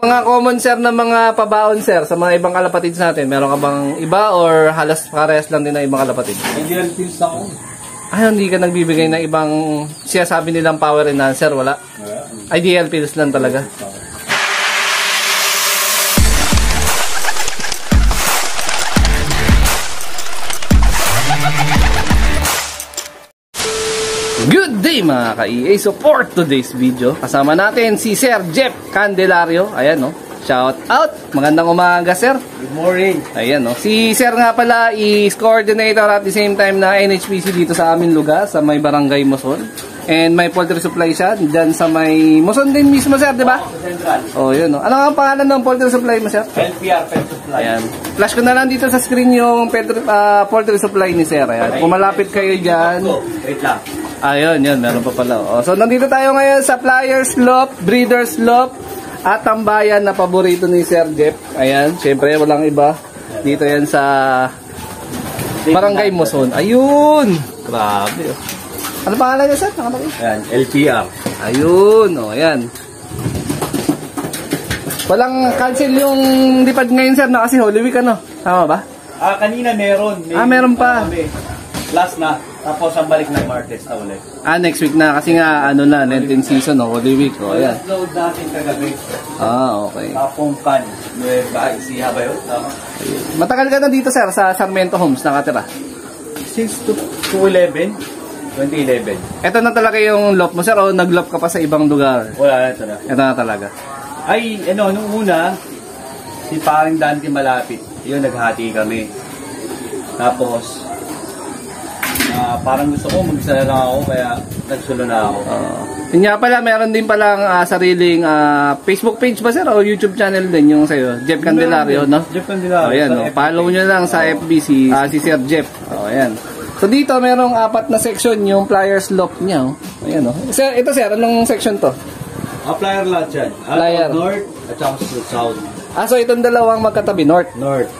Mga common sir na mga pabaon sir sa mga ibang kalapatids natin, meron ka bang iba or halos parehas lang din ng ibang kalapatid? Ideal pills ako. Ay, hindi ka nagbibigay ng ibang siya sabi nilang power enhancer, wala? Ideal pills lang talaga. Good day mga ka-EA. So for today's video, kasama natin si Sir Jeff Candelario. Ayan, no? Shout out. Magandang umaga, sir. Good morning. Ayan, no? Si Sir nga pala is coordinator at the same time na NHPC dito sa aming lugar, sa may Barangay Moson. And may poultry supply siya dyan sa may Moson din mismo, sir, di ba? Central. Oh, yun, no? Ano ang pangalan ng poultry supply mo, sir? LPR Pet Supply. Ayan. Flash ko na lang dito sa screen yung poultry supply ni Sir. Ayan. Kung malapit kayo dyan. Wait lang. Ayun, yun, meron pa pala. Oh, so nandito tayo ngayon sa Flyers Loft, Breeders Loft, at tambayan na paborito ni Sir Jeff. Ayan, syempre walang iba. Dito yan sa Barangay Moson. Ayun! Grabe. Oh. Ano pangalan niya, sir? Ayan, LPR. Ayun, oh, ayan. Walang cancel yung lipad ngayon, sir, na kasi Holy Week, ano? Tama ba? Kanina meron. Meron pa. Last na. Tapos ang balik na Martes na ulit. Next week na. Kasi nga, ano na, Lenten season, no? Holy Week, oh, ayan. Load natin kagabi. Okay. Tapong kan. Siya ba yun? Tama. Matagal ka na dito, sir, sa Sarmiento Homes, nakatira? Since 2011. Ito na talaga yung loft mo, sir, o nag-loft ka pa sa ibang lugar? Wala na ito na. Ito na talaga. Ay, nung una, si paring Dante malapit. Yun, naghati kami. Tapos, parang gusto ko, mag-isa na lang ako, kaya nagsulo na ako. Yun nga pala, meron din palang sariling Facebook page ba, sir, o YouTube channel din yung sa'yo? Jeff Candelario, no? Jeff Candelario. Ayan, no? Follow nyo lang sa FB si Sir Jeff. Ayan. So dito, merong 4 na section yung Flyers Loft niya. Ayan, no? Sir, ito, sir, anong section to? Flyer lahat yan. Flyer. North at saka South. So itong dalawang magkatabi, North.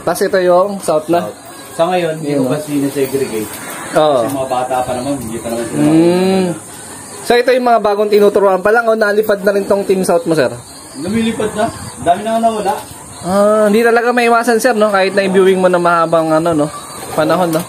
Tapos ito yung South na. Sa ngayon, hindi ko pa sinasegregate. Oo. Kasi mga bata pa naman, hindi pa naman sila. So ito yung mga bagong tinuturuan pa lang o nalipad na rin tong Team South mo, sir? Lumilipad na. Dami na nawala. Hindi talaga maiwasan, sir, no? Kahit na i-viewing mo na mahabang no? Panahon, no?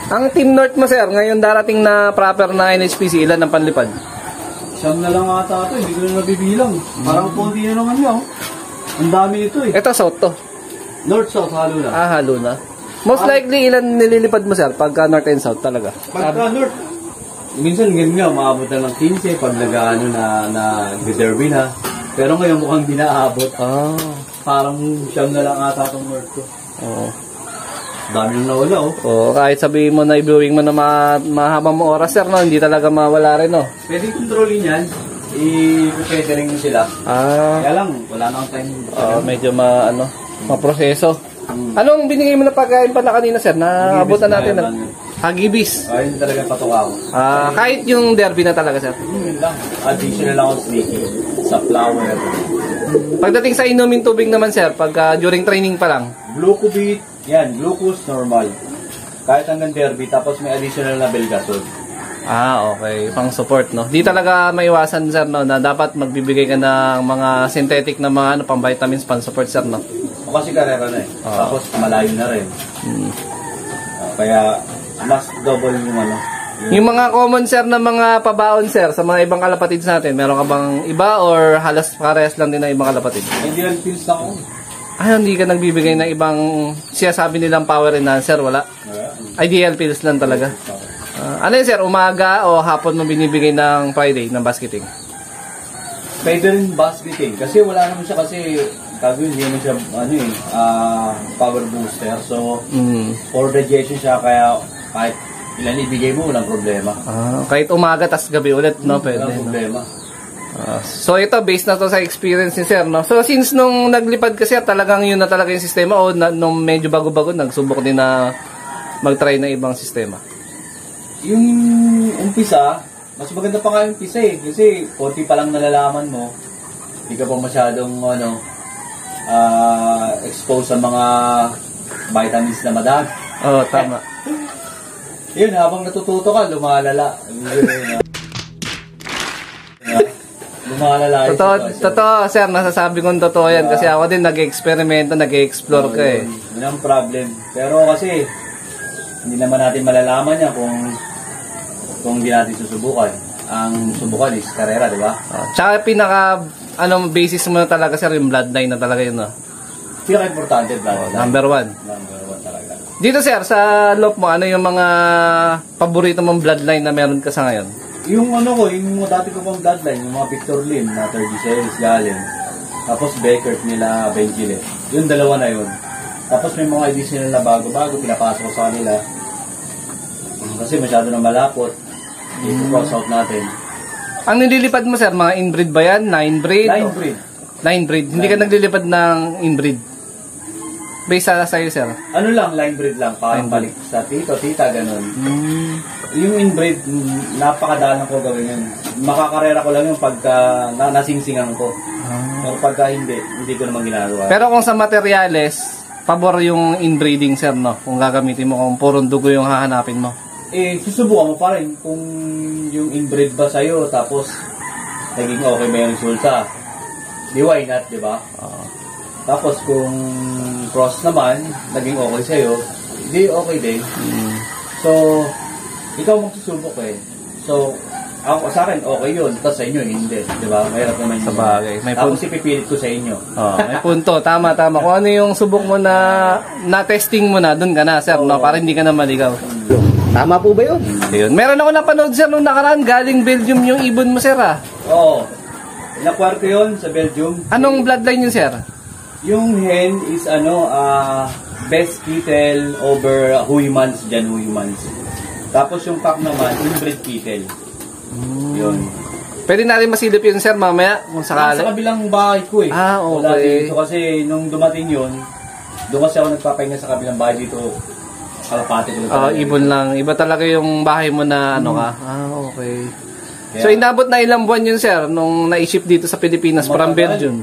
Ang Team North mo, sir, ngayon darating na proper na NHPC, ilan ang panlipad? Siyam na lang ata ito, hindi ko na nabibilang. Parang konti na naman yun. Ang dami ito eh. Ito South to? North-South, halo na. Halo na. Most likely, ilan nililipad mo, sir, pagka North and South talaga? Pagka North, minsan ganyan nga, maabot na ng 15 pag nag-ano na derby na. Pero ngayon mukhang di naaabot. Parang siyam na lang ata itong North ko. Dami nang nawala, kahit sabihin mo na i-viewing mo na mahabang mo oras, sir, no? Hindi talaga mawala rin, no? Pwede kontrolin yan. I-catering mo sila. Kaya lang, wala na akong time. Medyo maproseso. Anong binigay mo na pagkain pala kanina, sir? Naabutan natin na. Hagibis. Ayun talaga patuka ko. Kahit yung derby na talaga, sir? Yun lang. Additional lang ako sneaky sa flour. Pagdating sa inumin tubig naman, sir, pagka during training pa lang? Glucobit, yan, glucose normal. Kahit hanggang derby, tapos may additional na Belgasol. Okay. Pang support, no? Di talaga maiwasan, sir, no? Na dapat magbibigay ka ng mga synthetic na mga pang vitamins, pang support, sir, no? Kasi karera na eh. Tapos malayo na rin. Kaya mas double yung Yung mga common, sir, na mga pabaon, sir, sa mga ibang kalapatids natin, meron ka bang iba or halos parehas lang din ng ibang kalapatid? Ideal pills ako. Hindi ka nagbibigay ng ibang siya sabi nilang power enhancer, wala? Ideal pills lang talaga. Ano yun, sir? Umaga o hapon mo binibigay ng Friday ng basketing? Pwede rin basketing. Kasi wala naman siya kasi gagawin hindi naman siya power booster. So, for digestion siya kaya kahit ilan ibigay mo, walang problema. Kahit umaga tas gabi ulit, no? Pwede. Walang problema. So ito, based na to sa experience ni sir, no? So since nung naglipad kasi talagang yun na talaga yung sistema o nung medyo bago-bago, nagsubok din na mag-try na ibang sistema? Yung umpisa, mas maganda pa nga yung umpisa eh. Kasi konti pa lang nalalaman mo, hindi ka pa masyadong exposed sa mga vitamins na madami. Tama. Yun, habang natututo ka, lumalala. Yung mga lalaki. Totoo, sir, nasasabi kong totoo yan. Kasi ako din nag-eksperimento, nag-explore ka eh. Yun ang problem. Pero kasi, hindi naman natin malalaman yan kung hindi natin susubukan. Ang subukan is karera, di ba? Tsaka basis mo na talaga, sir, yung bloodline na talaga yun, no? Pinaka-importante bloodline. Number 1. Number 1 talaga. Dito, sir, sa loop mo, ano yung mga paborito mong bloodline na meron ka sa ngayon? Yung yung dati ko pang bloodline, yung mga Victor Lim, na 30 series galing. Tapos Beckert nila, Benjile. Yung dalawa na yun. Tapos may mga additional na bago-bago, pinapasok ko sa kanila. Kasi masyado na malapot. Dito cross out natin. Ang nililipad mo, sir, mga inbreed ba yan? 9-breed? 9-breed. 9-breed. Hindi ka naglilipad ng inbreed? Based sa'yo, sir? Ano lang, line breed lang. Balik sa tito, tita, ganun. Yung inbreed, napakadalang ko gawin yun. Makakarera ko lang yung pagka nasingsingan ko. Pero pagka hindi ko naman ginagawa. Pero kung sa materyales, pabor yung inbreeding, sir, no? Kung gagamitin mo, kung purong dugo yung hahanapin mo. Susubukan mo pa rin kung yung inbreed ba sa'yo, tapos naging okay ba yung resulta. Di why not, di ba? Tapos kung cross naman, naging okay sa'yo, di okay din. So, ikaw magsusubok eh. So, ako sa akin, okay yun. Tapos sa inyo, hindi. Di ba? Mahirap naman yun. Sabagay. Tapos ipipilit ko sa inyo. May punto. Tama. Kung ano yung subok mo na-testing mo na, dun ka na, sir. No? Para hindi ka na maligaw. Tama po ba yun? Ayun. Meron ako napanood, sir, nung nakaraan. Galing Belgium yung ibon mo, sir, ah. Oo. Nakuwar ko yun sa Belgium. Anong bloodline yun, sir? Yung hen is best kittel over Huymans, Jan Huymans. Tapos yung pack naman, inbred kittel. Yun. Pwede natin masilip yun, sir, mamaya, kung sakali. Sa kabilang bahay ko eh. Okay. Wala dito kasi nung dumating yun, doon kasi ako nagpapahinga sa kabilang bahay dito. Kalapati ko lang. Ibon lang. Iba talaga yung bahay mo na ka. Okay. So, inabot na ilang buwan yun, sir, nung na-ship dito sa Pilipinas from Belgium.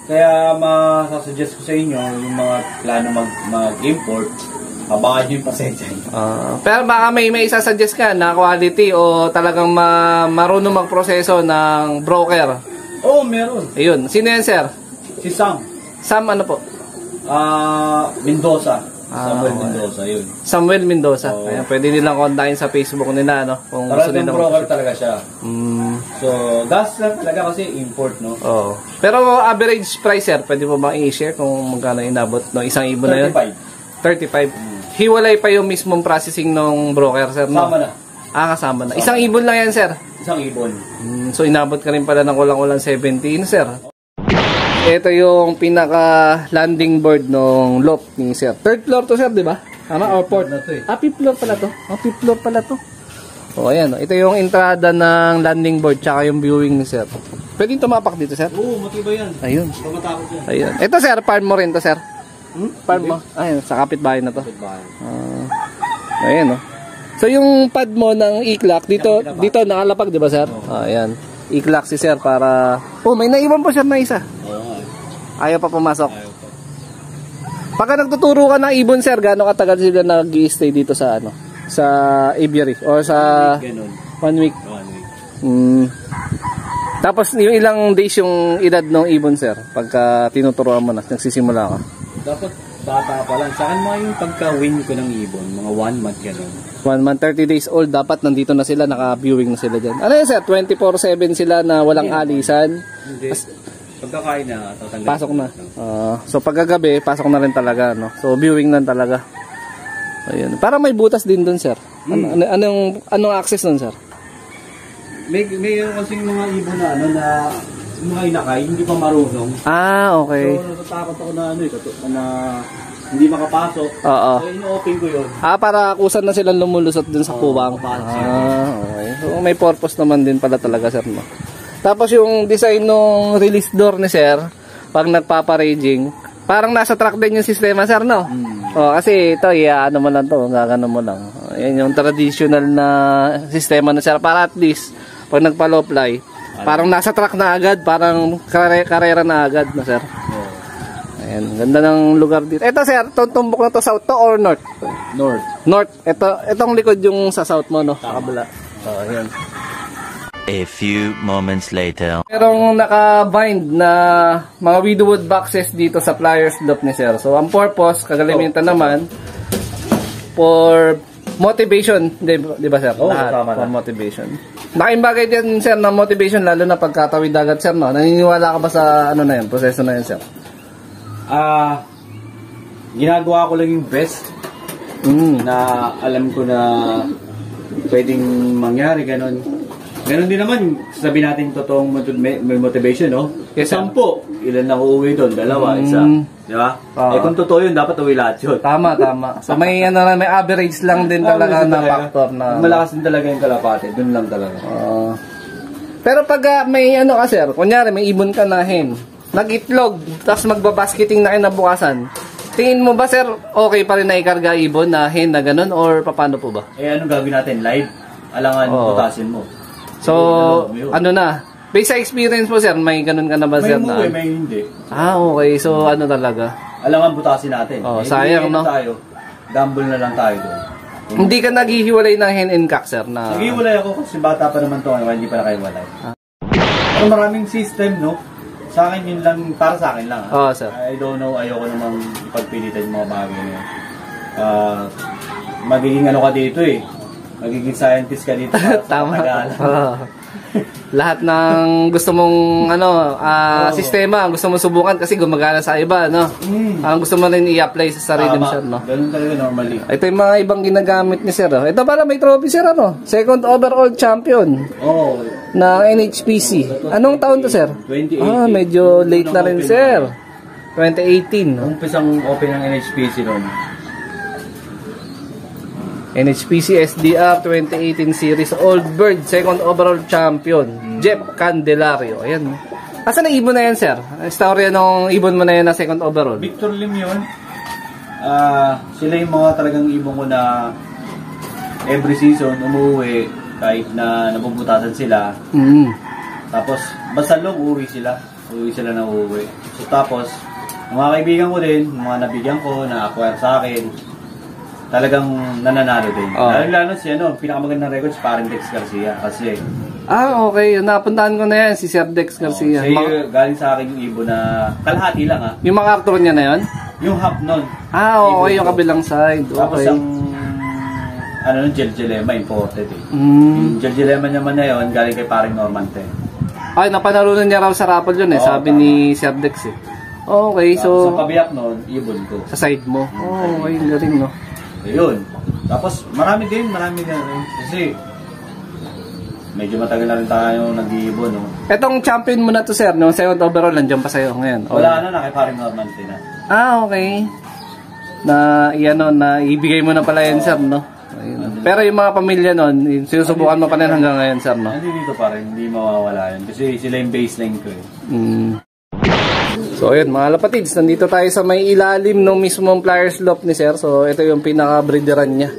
Kaya masasuggest ko sa inyo, yung mga plano mag-import, abangan nyo yung pasensya. Pero baka may isasuggest ka na quality o talagang marunong magproseso ng broker. Oo, meron. Ayun. Sino yan, sir? Si Sam. Sam ano po? Mendoza. Samuel Mendoza, yun. Samuel Mendoza. Ayan, pwede nilang kontakin sa Facebook nila, no? Kung gusto nilang broker talaga siya. So, gas lang talaga kasi import, no? Oo. Pero average price, sir, pwede mo bang i-share kung magkano inabot no isang ibon na yun? 35. Hiwalay pa yung mismong processing ng broker, sir, no? Kasama na. Kasama na. Isang ibon lang yan, sir? Isang ibon. So, inabot ka rin pala ng kulang-kulang 17, sir. Ito yung pinaka-landing board ng loft ni sir. Third floor to, sir, di ba? Tama? Or fourth? Fifth floor pala to. Fifth floor pala to. Ayan. Ito yung entrada ng landing board tsaka yung viewing ni sir. Pwede yung tumapak dito, sir? Oo, matibay yan. Ayun. Tumatakot yan. Ayun. Ito, sir, farm mo rin to, sir? Farm mo? Ayun, sa kapitbahay na to. Ayan, no? So, yung pad mo ng e-clock, dito nakalapag, di ba, sir? Ayan. E-clock si sir para... may naiwan po, sir, na isa. Ayaw pa pumasok. Pagka nagtuturo ka ng ibon, sir, gaano katagal sila nag-i-stay dito sa sa aviary or sa 1 week? 1 week. Tapos yung ilang days yung edad ng ibon, sir, pagka tinuturuan mo na, nagsisimula ka? Dapat bata pa lang. Sa akin mga yung pagka-win ko ng ibon, mga 1 month gano'n. 1 month, 30 days old, dapat nandito na sila, naka-viewing na sila dyan. Ano yun, sir? 24/7 sila na walang alisan? Hindi. Pagkakain na, tatanggalin. Pasok na. So pagkagabi, pasok na rin talaga, no? So viewing na talaga. Ayun. Para may butas din doon, sir. Anong access doon, sir? May kasing mga ibon na na mga inakay, hindi pa marunong. Okay. So natatakot ako na hindi makapasok. Oo. So ino-open ko yun. Para kusan na silang lumulusot dun sa kubang. Okay. So may purpose naman din pala talaga, sir, no? Tapos yung design ng release door ni sir, pag nagpapa-raging, parang nasa track din yung sistema, sir, no? Kasi ito, ano mo lang to, gagano mo lang. Yan yung traditional na sistema na sir, para at least, pag nagpa-low fly, parang nasa track na agad, parang karera na agad na, sir. Ayan, ganda ng lugar dito. Ito, sir, itong tumbok na to, south to or north? North. North. Itong likod yung sa south mo, no? Sa kabila. Ayan. A few moments later. Merong naka-bind na mga widowwood boxes dito sa Flyers Loft ni Sir. So, ang purpose, kagalimintan naman, for motivation, di ba Sir? Lahat, tama for na. motivation. Laking bagay din Sir ng motivation, lalo na pagkatawid dagat Sir, no? Naniniwala ka ba sa ano na yun, proseso na yun Sir? Ginagawa ko lang yung best na alam ko na pwedeng mangyari, ganon. Meron din naman, sabi natin totoong may motivation, no? Yes, sir. 10, ilan na uuwi doon? 2, isa. Di ba? Kung totoo yun, dapat uwi lahat yun. Tama. So may may average lang din talaga na factor na Malakas din talaga yung kalapate, doon lang talaga. Pero pag may ano ka Sir, kunyari may ibon ka na hen, nag-itlog, tapos magbabasketing na kinabukasan, tingin mo ba Sir, okay pa rin na ikarga ibon na hen na ganun or paano po ba? Anong gagawin natin? Live? Alangan, putasin mo. So, ano na? Based sa experience mo Sir, may ganun ka na ba Sir? May umuwi, may hindi. Okay. So, ano talaga? Alangan, butasin natin. Sayang, no? Gamble na lang tayo doon. Hindi ka naghihiwalay ng hen and cock Sir? Naghihiwalay ako kasi bata pa naman to, hindi pa nakaiwalay. Pero maraming system, no? Sa akin yun lang, para sa akin lang. Sir. I don't know, ayoko namang ipagpilitan yung mga bagay na yun. Magiging ano ka dito eh. Magiging scientist ka dito. Tama. Lahat ng gusto mong sistema, gusto mong subukan kasi gumagana sa iba, no? Ang gusto mo rin i-apply sa sarili mo, Sir, no? Ganun talaga normally. Ito yung mga ibang ginagamit ni Sir. Ito pala may trophy Sir, ano? Second overall champion ng NHPC. Anong taon to Sir? 2018. Medyo late na rin Sir. 2018. Umpisang open ng NHPC noon. NHPC SDR 2018 series Old Bird second overall champion Jeff Candelario. Ayan. Asan na ibon na yan Sir? Istorya nung ibon mo na yan na second overall. Victor Lim yun. Sila yung mga talagang ibon ko na every season umuwi kahit na nabubutasan sila. Tapos basta lang uuwi sila na uuwi. So tapos mga kaibigan ko din, mga nabigyan ko na acquire sa akin, talagang nananalo din. Lalo si pinakamagandang record si parang Dex Garcia kasi okay. Napuntahan ko na yan si Sir Dex Garcia. Galing sa akin yung ibon na kalahati lang Yung MacArthur niya na yun? Yung half nun. Okay, yung kabilang side. Tapos ang Jeljelema imported eh. Yung Jeljelema naman na yun galing kay paring Normante. Napanalunan niya raw sa raffle yun sabi ni Sir Dex eh. Okay, so sa pabiyak nun, ibon ko. sa side mo. Okay, galing no. Ayun. Tapos marami din rin. Kasi medyo matagal na rin tayo nag-iibon, no? Etong champion mo na to Sir, no? Second overall, nandiyan pa sa'yo ngayon. Wala na, kay paring Normante na. Okay. Na ibigay mo na pala yan Sir, no? Ayun. Pero yung mga pamilya nun, sinusubukan mo pa rin hanggang ngayon Sir, no? Hindi dito pa rin, hindi mawawala yun. Kasi sila yung baseline ko eh. So ayun mga lapatids, nandito tayo sa may ilalim ng mismong Flyers Loft ni Sir. So ito yung pinaka-breederan niya.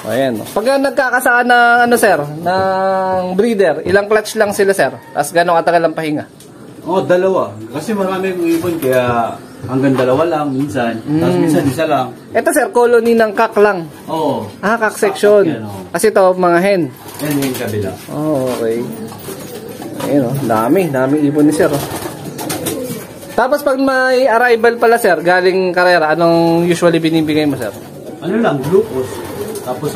Ayan. Pag nagkakasaan ng Sir, ng breeder, ilang clutch lang sila Sir? Tapos gano'ng katagal ang pahinga? Dalawa. Kasi marami yung ibon kaya hanggang 2 lang minsan. Tapos minsan isa lang. Ito Sir, colony ng cock lang. Cock section. Kasi ito mga hen. Yan yung kabila. Okay. Ayun dami ibon ni Sir. Tapos pag may arrival pala Sir, galing karera, anong usually binibigay mo Sir? Glucose. Tapos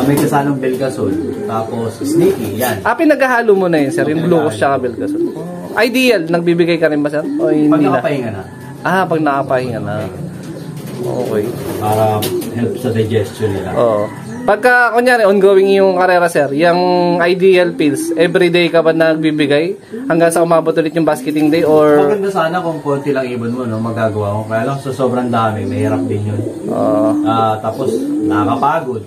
may kasanong Belgasol. Tapos sneaky, yan. Pinaghahalo mo na yun Sir, yung glucose tsaka Belgasol. Ideal, nagbibigay ka rin ba Sir? O hindi pag nakapahinga na. Pag nakapahinga na. Okay. Para help sa digestion nila. Pagka, kunyari, ongoing yung karera, Sir, yung ideal pills, everyday ka ba nagbibigay hanggang sa umabot ulit yung basketing day or... Maganda sana kung konti lang ibon mo, no, magagawa mo. Kaya lang, sa sobrang dami, mahirap din yun. Tapos, nakakapagod.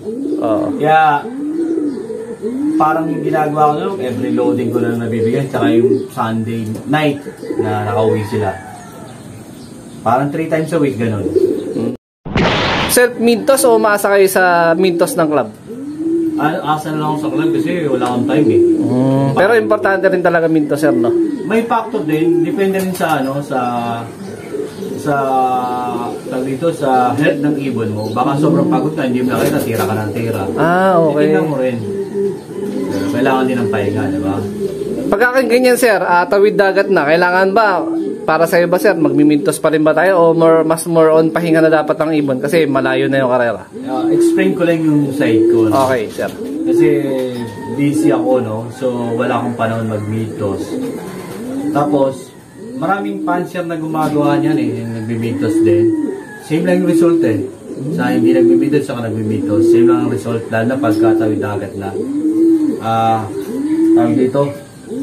Kaya, parang yung ginagawa ko no, every loading ko lang nabibigay, tsaka yung Sunday night na nakauwi sila. Parang 3 times a week, ganun. Self-mintos o umaasa kayo sa mintos ng club? Asa na lang ako sa club kasi wala akong time eh. Pero importante rin talaga mintos Sir, no? May factor din, depende rin sa health ng ibon mo. Baka sobrang pagod ka, hindi mo nakita, tira ka ng tira. Okay. Tingnan mo rin. kailangan din ng pahinga, di ba? Pagka ganyan sir, tawid dagat na, kailangan ba, para sa ba sir, magmimintos pa rin ba tayo o mas more on pahinga na dapat ang ibon kasi malayo na yung karera? Explain ko lang yung side ko. No? Okay sir. Kasi busy ako, no? So wala akong panahon magmitos. Tapos, maraming fancier na gumagawa niyan eh, yung nagmimitos din. Same lang yung result eh. Sa hindi nagmimitos, saka nagmimitos. Same lang ang result, lalo na pagkatawid dagat na. Tawag dito,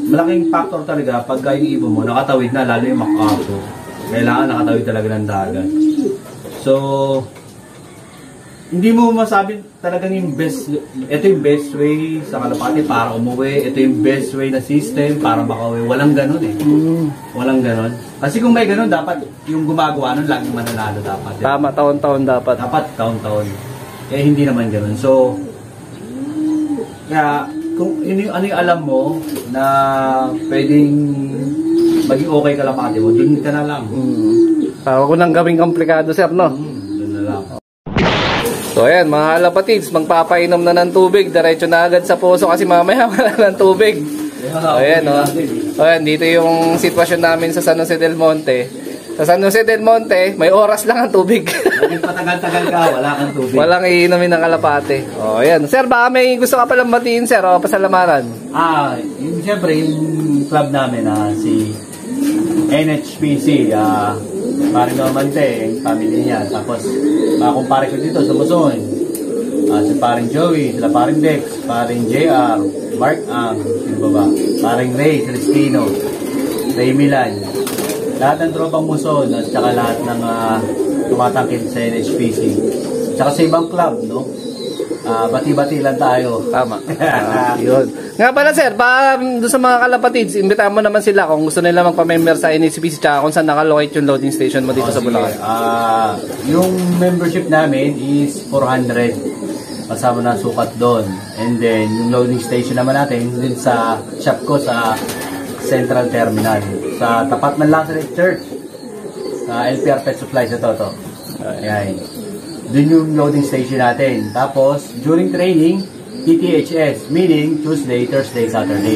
malaking factor talaga pagka yung ibon mo, nakatawid na, lalo yung makaso. Kailangan nakatawid talaga ng dagat. So, hindi mo masabi talagang yung best, ito yung best way sa Kalapati para umuwi, ito yung best way na system para makauwi. Walang ganun eh. Walang ganun. Kasi kung may ganun, dapat yung gumagawa nun, laging mananalo dapat. Tama, taon-taon dapat. Dapat taon-taon. Kaya hindi naman ganun. So, kaya, kung ano yung alam mo na pwedeng maging okay Kalapati mo, dun ka na lang. Para ko nang gawing komplikado sir, no? Dun na lang. So ayan mga kalapatids, magpapainom na ng tubig, diretso na agad sa puso kasi mamaya wala ng tubig. So ayan o. So ayan, dito yung sitwasyon namin sa San Jose del Monte. Sa San Jose del Monte, may oras lang ang tubig. Maging patagal-tagal ka, wala kang tubig. Walang iinumin ng kalapate. O ayan. Sir, baka may gusto ka palang batiin sir o pasalamaran? Yung siyempre, yung club namin si NHPC, Paring Normante, yung family niya. Tapos, kumpare ko dito sa Luzon. Si Paring Joey, sila Paring Dex, Paring JR, Mark Ang, sino ba ba? Paring Ray, Celestino, Ray Milan. Lahat ng tropang Muson at saka lahat ng tumatangkit sa NHPC. Tsaka sa ibang club, no? Bati-bati lang tayo. Tama. Yun. Nga pala sir, doon sa mga kalapatids, imbitahan mo naman sila kung gusto nila magpa-member sa NHPC tsaka kung saan nakalocate yung loading station mo dito sa Bulacan. Yung membership namin is 400. Kasama na sukat doon. And then, yung loading station naman natin, din sa shop ko sa Central Terminal. Sa tapat ng Lazareth Church. Sa LPR Pet Supply sa Toto. Ayan. Doon yung loading station natin. Tapos, during training, TTHS, meaning Tuesday, Thursday, Saturday.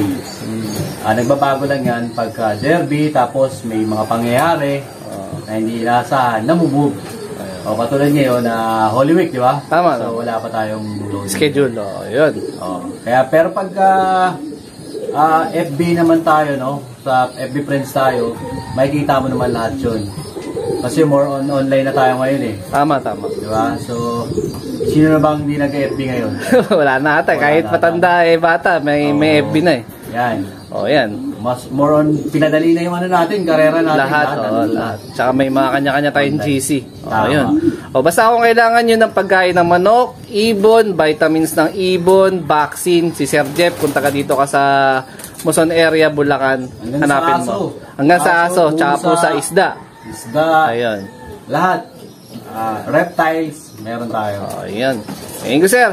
Nagbabago lang yan pagka derby, tapos may mga pangyayari na hindi inaasahan, namubog. O katulad ngayon na Holy Week, di ba? Tama. So wala pa tayong loading Schedule, yun. Kaya pero pagka FB naman tayo, no? Sa FB friends tayo, makikita mo naman lahat yun. Kasi more on online na tayo ngayon eh. Tama. Diba? So, sino na bang hindi nag-FB ngayon? Wala na ata. Kahit matanda bata, may FB na eh. Yan. Yan. Mas more on, pinadali na yung ano natin, karera natin. Lahat. Tsaka may mga kanya-kanya tayong GC. Yun. Basta kung kailangan nyo ng pagkain ng manok, ibon, vitamins ng ibon, vaccine, si Sir Jeff, kung taga dito ka sa Muson area, Bulacan, hanapin mo. Hanggang sa aso, tsaka po sa isda. Ayun. Lahat. Reptiles, meron tayo. Ayan. Thank you, sir.